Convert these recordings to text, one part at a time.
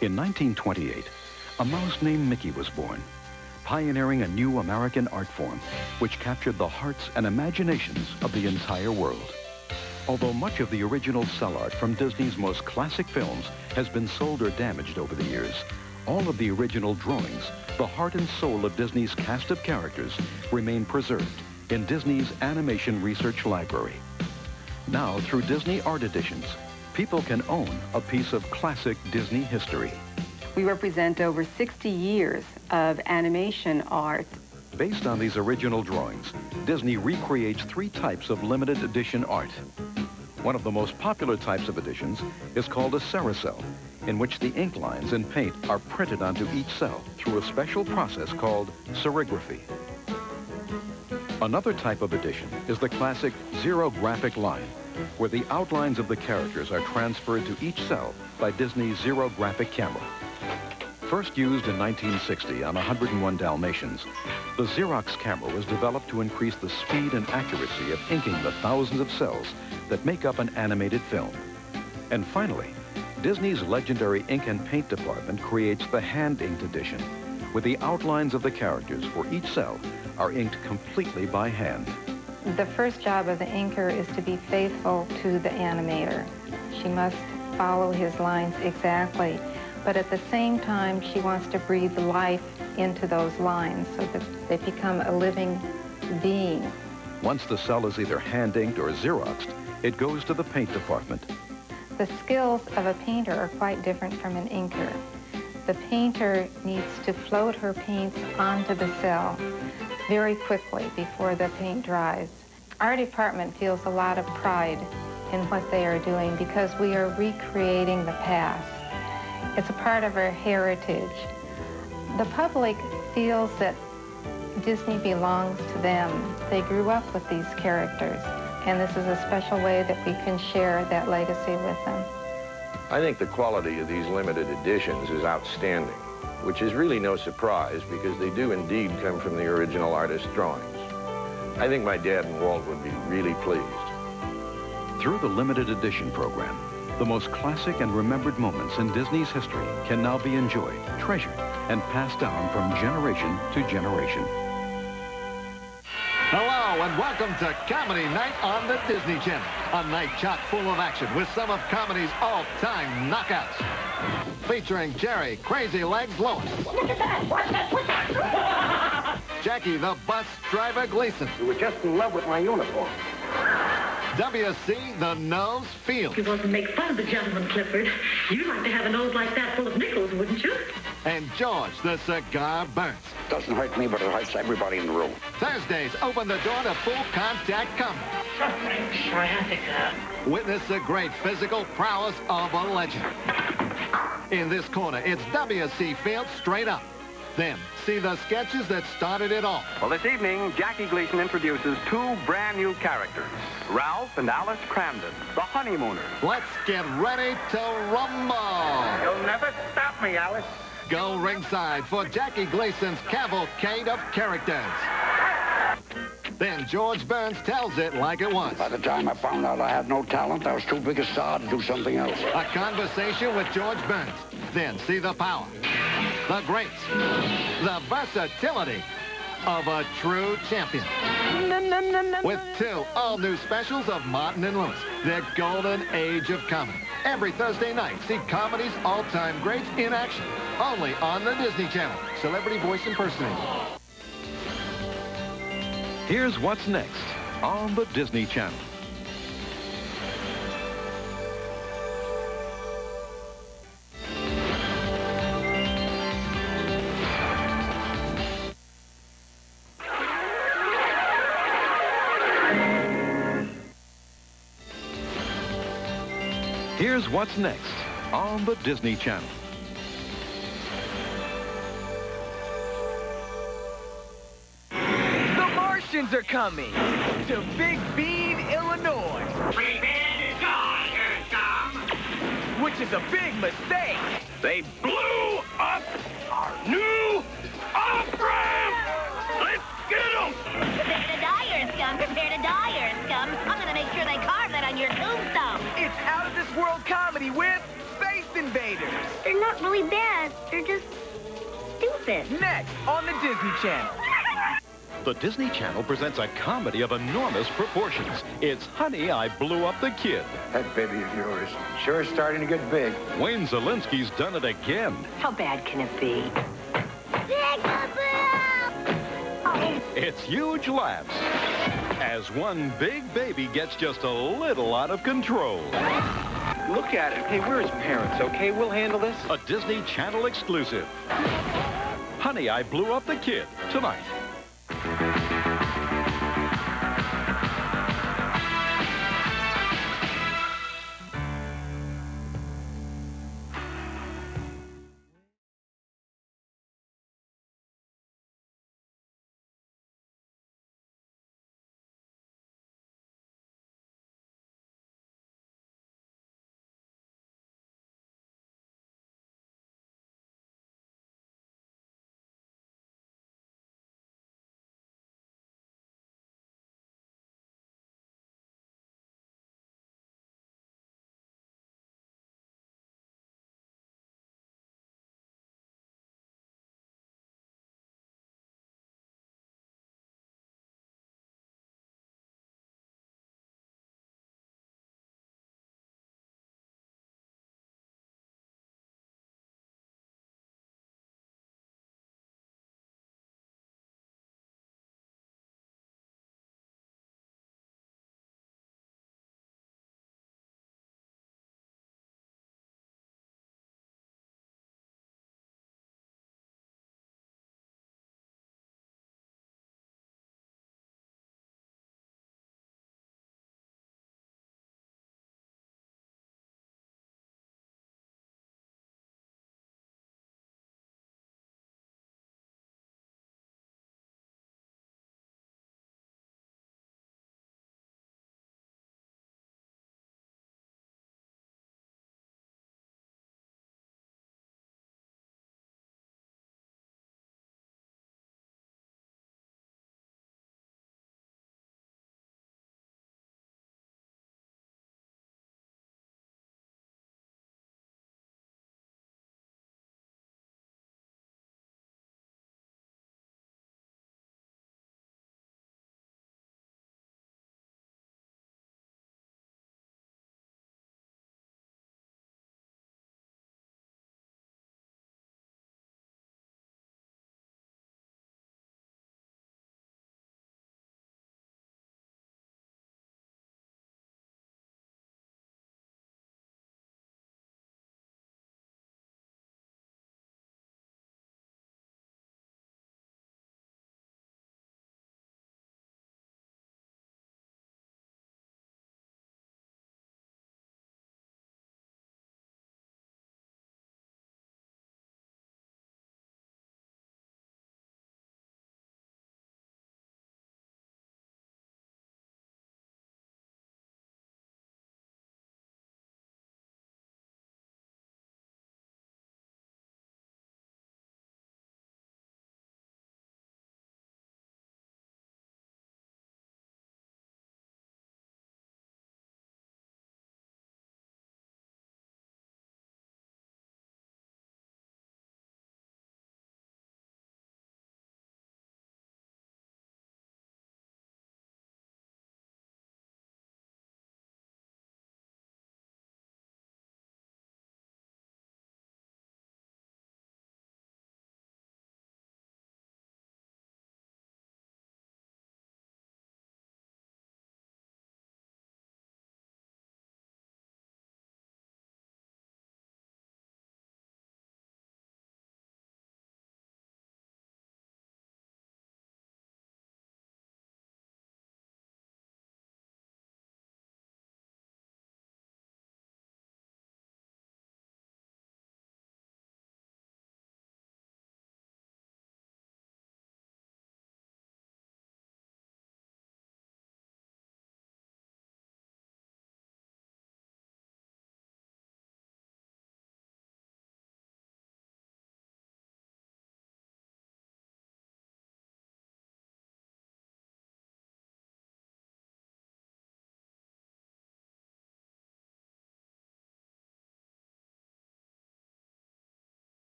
In 1928, a mouse named Mickey was born, pioneering a new American art form which captured the hearts and imaginations of the entire world. Although much of the original cell art from Disney's most classic films has been sold or damaged over the years, all of the original drawings, the heart and soul of Disney's cast of characters, remain preserved in Disney's Animation Research Library. Now, through Disney Art Editions, people can own a piece of classic Disney history. We represent over 60 years of animation art. Based on these original drawings, Disney recreates 3 types of limited edition art. One of the most popular types of editions is called a sericel, in which the ink lines and paint are printed onto each cell through a special process called serigraphy. Another type of edition is the classic zero-graphic line, where the outlines of the characters are transferred to each cell by Disney's zero-graphic camera. First used in 1960 on 101 Dalmatians, the Xerox camera was developed to increase the speed and accuracy of inking the thousands of cells that make up an animated film. And finally, Disney's legendary ink and paint department creates the hand-inked edition, where the outlines of the characters for each cell are inked completely by hand. The first job of the inker is to be faithful to the animator. She must follow his lines exactly, but at the same time, she wants to breathe life into those lines so that they become a living being. Once the cell is either hand-inked or Xeroxed, it goes to the paint department. The skills of a painter are quite different from an inker. The painter needs to float her paints onto the cell very quickly before the paint dries. Our department feels a lot of pride in what they are doing because we are recreating the past. It's a part of our heritage. The public feels that Disney belongs to them. They grew up with these characters, and this is a special way that we can share that legacy with them. I think the quality of these limited editions is outstanding, which is really no surprise because they do indeed come from the original artist's drawings. I think my dad and Walt would be really pleased. Through the limited edition program, the most classic and remembered moments in Disney's history can now be enjoyed, treasured, and passed down from generation to generation. Hello and welcome to Comedy Night on the Disney Channel. A night chock full of action with some of comedy's all-time knockouts. Featuring Jerry Crazy Legs Lewis. Look at that! What's that? What's that? Jackie the Bus Driver Gleason. You were just in love with my uniform. W.C. the Nose Field. If you want to make fun of the gentleman, Clifford, you'd like to have a nose like that full of nickels, wouldn't you? And George the Cigar Burns. Doesn't hurt me, but it hurts everybody in the room. Thursdays open the door to full contact comedy. Sciatica. Witness the great physical prowess of a legend. In this corner, it's W.C. Field straight up. Then, see the sketches that started it all. Well, this evening, Jackie Gleason introduces 2 brand new characters, Ralph and Alice Cramden, the honeymooners. Let's get ready to rumble. You'll never stop me, Alice. Go ringside for Jackie Gleason's cavalcade of characters. Then George Burns tells it like it was. By the time I found out I had no talent, I was too big a star to do something else. A conversation with George Burns. Then see the power, the grace, the versatility of a true champion. With 2 all-new specials of Martin and Lewis, their golden age of comedy. Every Thursday night, see comedy's all-time greats in action. Only on the Disney Channel. Celebrity voice impersonator. Here's what's next on the Disney Channel. Here's what's next on the Disney Channel. The Martians are coming to Big Bean, Illinois. Prepare to die, scum! Which is a big mistake. They blew up our new off-ramp! Let's get them! Prepare to die, scum! Prepare to die, scum! I'm gonna make sure they carve that on your tombstone! It's out-of-this-world comedy with Space Invaders. They're not really bad. They're just stupid. Next on the Disney Channel. The Disney Channel presents a comedy of enormous proportions. It's Honey, I Blew Up the Kid. That baby of yours sure is starting to get big. Wayne Zielinski's done it again. How bad can it be? It's huge laughs as one big baby gets just a little out of control. Look at it. Hey, we're his parents, okay? We'll handle this. A Disney Channel exclusive. Honey, I Blew Up the Kid, tonight.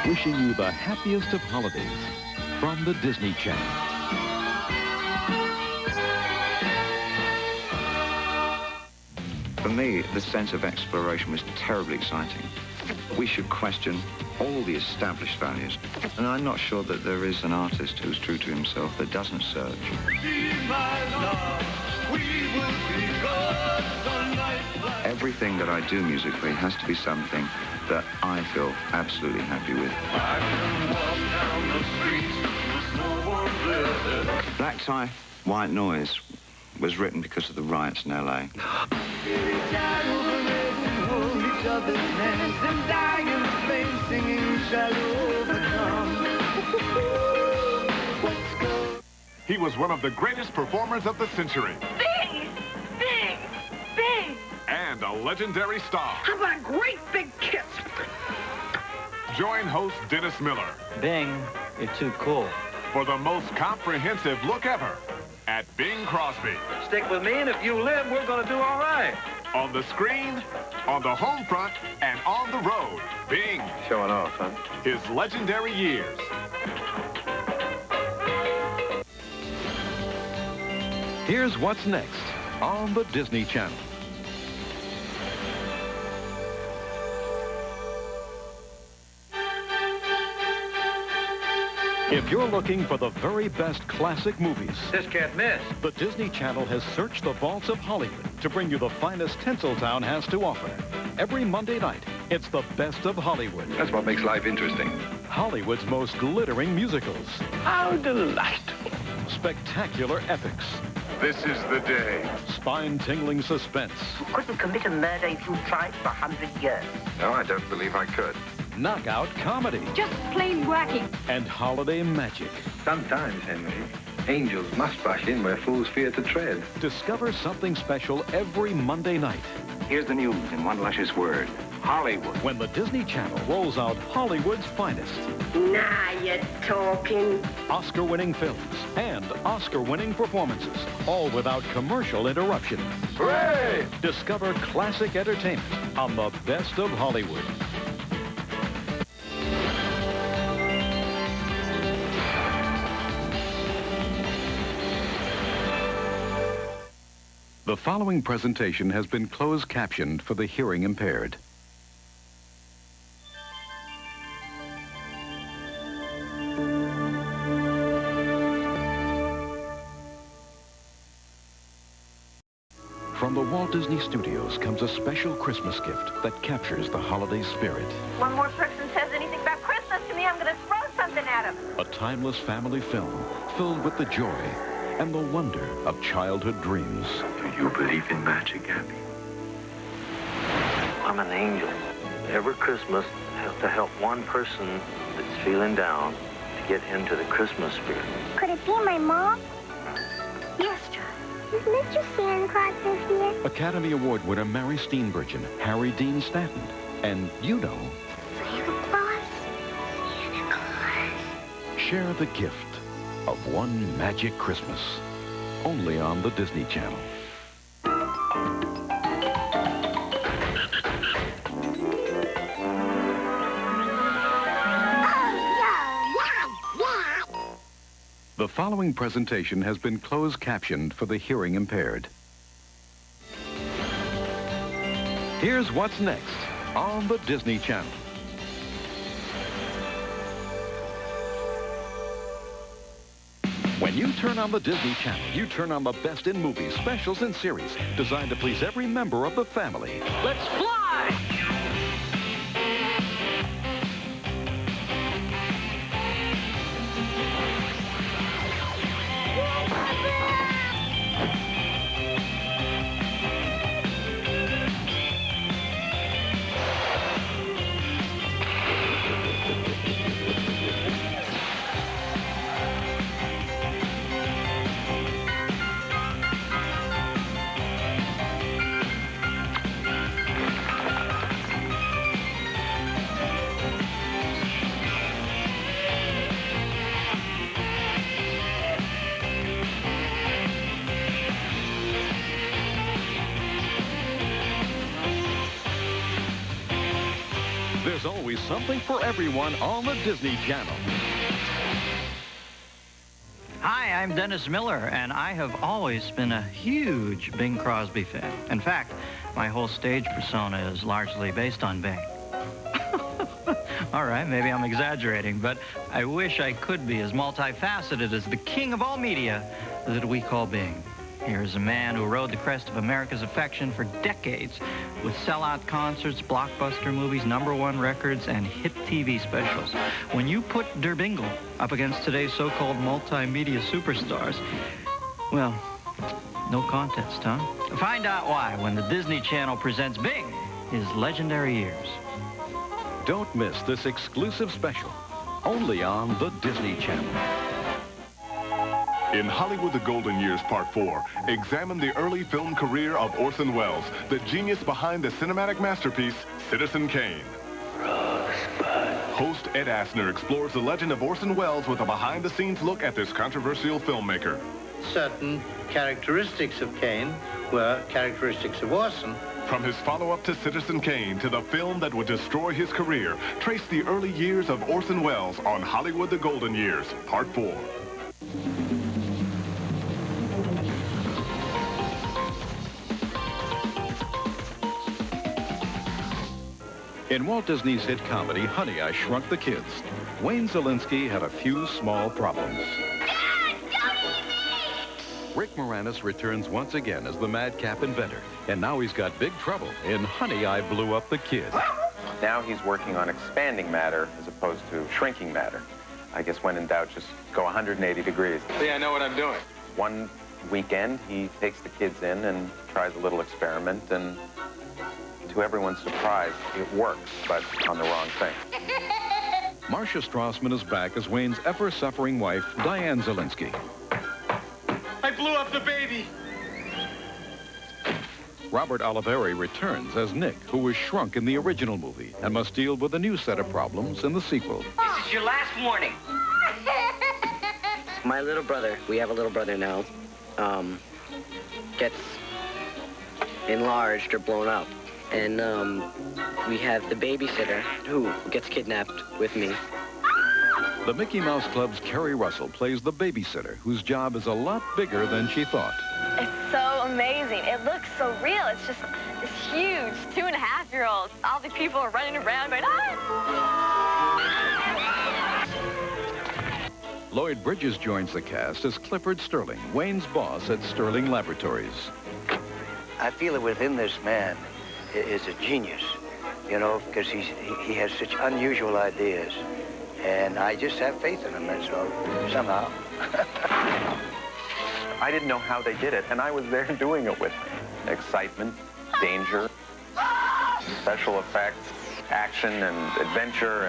wishing you the happiest of holidays from the Disney Channel. For me, the sense of exploration was terribly exciting. We should question all the established values. And I'm not sure that there is an artist who's true to himself that doesn't search. Everything that I do musically has to be something that I feel absolutely happy with. Black Tie, White Noise was written because of the riots in L.A. He was one of the greatest performers of the century. Bing! Bing! Bing! And a legendary star. How about a great big kiss? Join host Dennis Miller. Bing, you're too cool. For the most comprehensive look ever at Bing Crosby. Stick with me, and if you live, we're going to do all right. On the screen, on the home front, and on the road. Bing. Showing off, huh? His legendary years. Here's what's next on the Disney Channel. If you're looking for the very best classic movies, This can't miss. the Disney Channel has searched the vaults of Hollywood to bring you the finest Tinseltown has to offer. Every Monday night, it's the best of Hollywood. That's what makes life interesting. Hollywood's most glittering musicals. How delightful. Spectacular epics. This is the day. Spine-tingling suspense. You couldn't commit a murder if you tried for 100 years. No, I don't believe I could. Knockout comedy. Just plain wacky. And holiday magic. Sometimes, Henry, angels must rush in where fools fear to tread. Discover something special every Monday night. Here's the news in one luscious word. Hollywood. When the Disney Channel rolls out Hollywood's finest. Now you're talking. Oscar-winning films and Oscar-winning performances, all without commercial interruption. Hooray! Discover classic entertainment on the best of Hollywood. The following presentation has been closed captioned for the hearing impaired. From the Walt Disney Studios comes a special Christmas gift that captures the holiday spirit. One more person says anything about Christmas to me, I'm going to throw something at him. A timeless family film filled with the joy and the wonder of childhood dreams. Do you believe in magic, Abby? I'm an angel. Every Christmas, I have to help one person that's feeling down to get into the Christmas spirit. Could it be my mom? Yes, John. Is Mr. Santa Claus this year? Academy Award winner Mary Steenburgen, Harry Dean Stanton, and you know... Santa Claus? Santa Claus. Share the gift of one magic Christmas, only on the Disney Channel. The following presentation has been closed captioned for the hearing impaired. Here's what's next on the Disney Channel. When you turn on the Disney Channel, you turn on the best in movies, specials, and series designed to please every member of the family. Let's fly! There's always something for everyone on the Disney Channel. Hi, I'm Dennis Miller, and I have always been a huge Bing Crosby fan. In fact, my whole stage persona is largely based on Bing. All right, maybe I'm exaggerating, but I wish I could be as multifaceted as the king of all media that we call Bing. Here's a man who rode the crest of America's affection for decades with sellout concerts, blockbuster movies, #1 records, and hit TV specials. When you put Der Bingle up against today's so-called multimedia superstars, well, no contest, huh? Find out why when the Disney Channel presents Bing, his legendary years. Don't miss this exclusive special, only on the Disney Channel. In Hollywood, the Golden Years, Part 4, examine the early film career of Orson Welles, the genius behind the cinematic masterpiece, Citizen Kane. Host Ed Asner explores the legend of Orson Welles with a behind-the-scenes look at this controversial filmmaker. Certain characteristics of Kane were characteristics of Orson. From his follow-up to Citizen Kane to the film that would destroy his career, trace the early years of Orson Welles on Hollywood, the Golden Years, Part 4. In Walt Disney's hit comedy, Honey, I Shrunk the Kids, Wayne Szalinski had a few small problems. Dad, don't eat me! Rick Moranis returns once again as the madcap inventor, and now he's got big trouble in Honey, I Blew Up the Kid. Now he's working on expanding matter as opposed to shrinking matter. I guess when in doubt, just go 180 degrees. See, I know what I'm doing. One weekend, he takes the kids in and tries a little experiment, and to everyone's surprise, it works, but on the wrong thing. Marcia Strassman is back as Wayne's ever-suffering wife, Diane Szalinski. I blew up the baby. Robert Oliveri returns as Nick, who was shrunk in the original movie and must deal with a new set of problems in the sequel. This is your last warning. My little brother, we have a little brother now, gets enlarged or blown up. And we have the babysitter who gets kidnapped with me. The Mickey Mouse Club's Kerry Russell plays the babysitter, whose job is a lot bigger than she thought. It's so amazing. It looks so real. It's just this huge 2.5-year-old. All the people are running around going, Lloyd Bridges joins the cast as Clifford Sterling, Wayne's boss at Sterling Laboratories. I feel that within this man is a genius, you know, because he has such unusual ideas. And I just have faith in him, that's all, somehow. I didn't know how they did it, and I was there doing it with them. Excitement, danger, special effects, action and adventure,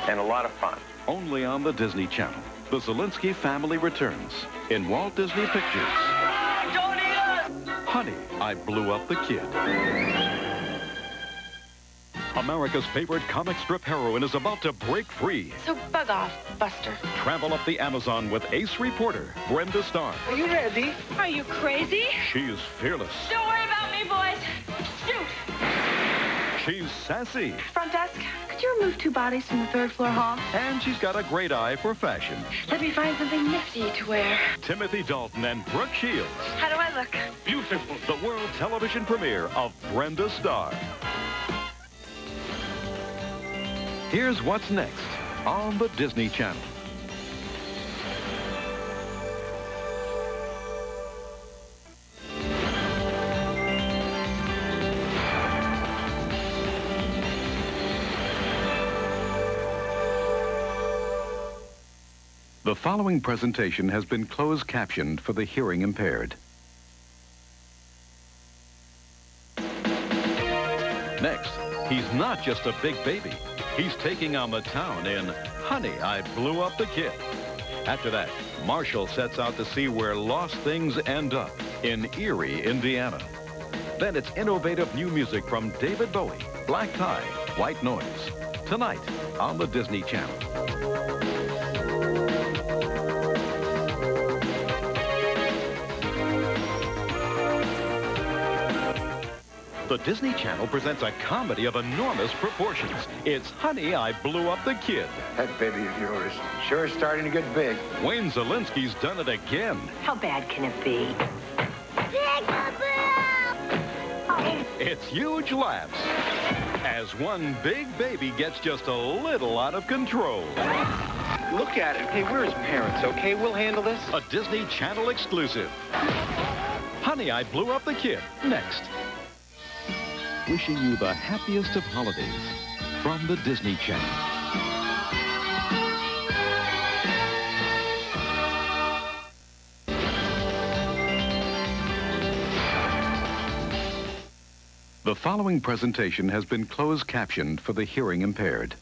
and a lot of fun. Only on the Disney Channel, the Szalinski family returns in Walt Disney Pictures. Don't eat us! Honey, I Blew Up the Kid. America's favorite comic strip heroine is about to break free. So bug off, Buster. Travel up the Amazon with ace reporter Brenda Starr. Are you ready? Are you crazy? She is fearless. Don't worry about me, boys. Shoot! She's sassy. Front desk, could you remove 2 bodies from the 3rd floor hall? And she's got a great eye for fashion. Let me find something nifty to wear. Timothy Dalton and Brooke Shields. How do I look? Beautiful. The world television premiere of Brenda Starr. Here's what's next on the Disney Channel. The following presentation has been closed captioned for the hearing impaired. Next, he's not just a big baby. He's taking on the town in Honey, I Blew Up the Kid. After that, Marshall sets out to see where lost things end up in Erie, Indiana. Then it's innovative new music from David Bowie, Black Tie, White Noise. Tonight on the Disney Channel. The Disney Channel presents a comedy of enormous proportions. It's Honey, I Blew Up the Kid. That baby of yours sure is starting to get big. Wayne Zielinski's done it again. How bad can it be? It's huge laughs as one big baby gets just a little out of control. Look at it. Hey, we're his parents, okay? We'll handle this. A Disney Channel exclusive. Honey, I Blew Up the Kid. Next. Wishing you the happiest of holidays from the Disney Channel. The following presentation has been closed captioned for the hearing impaired.